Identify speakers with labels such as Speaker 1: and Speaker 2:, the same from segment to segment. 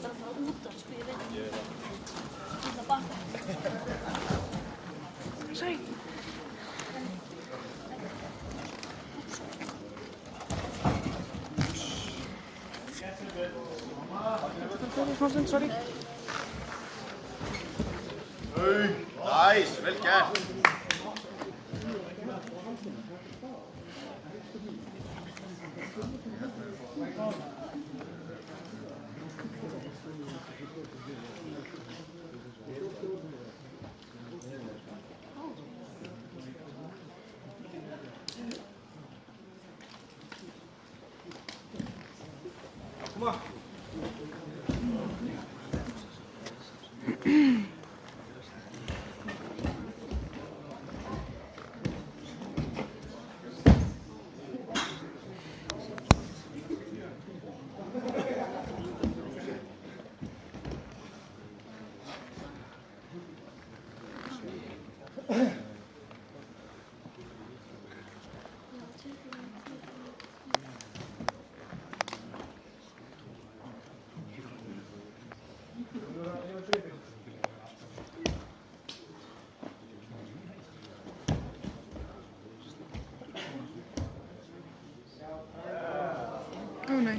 Speaker 1: bara frá út af, sko, ég veit ekki. Ég ætla að baka. Sorry. Sorry.
Speaker 2: Nice, vel gert. Kom on.
Speaker 1: Oh nei.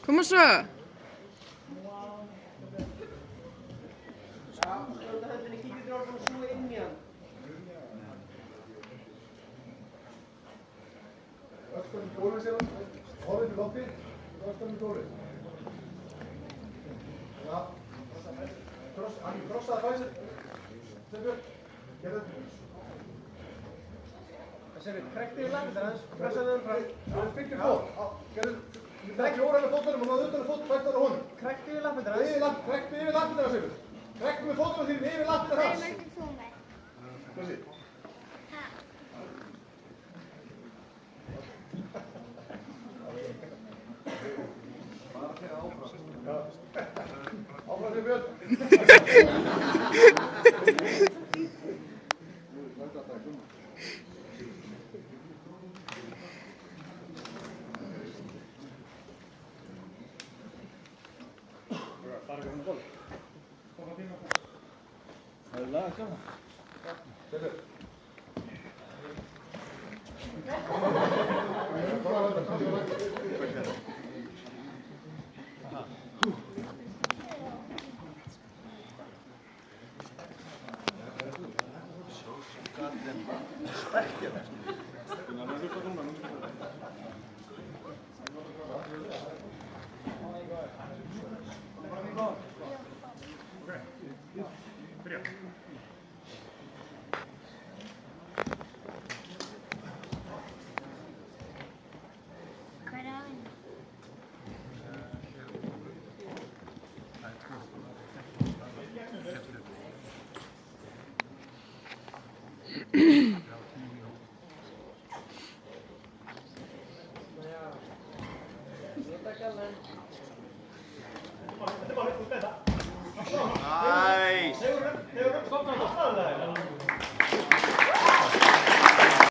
Speaker 1: Kom så!
Speaker 3: Öxtan í gólfið sér hann, horfið til lofti, öxtan í gólfið. Já, hann krossaði bæsir. Stefbjörn, gerðu þetta. Það sér við, krektið í land, pressaði hann fram. Það fylgir fót, gerðu, það er fjóra með fótunum og náðu utan að fót, bætt þar á honum. Krektið yfir lappirnar hans. Krektið yfir lappirnar hans, Stefbjörn. Krektið með fótunum þínum yfir lappirnar hans.
Speaker 4: Hvað mæltir þú með?
Speaker 3: Hvað sé? Áfram þér Björn. Fara ekki boll. Það er lag sjálf. Björn.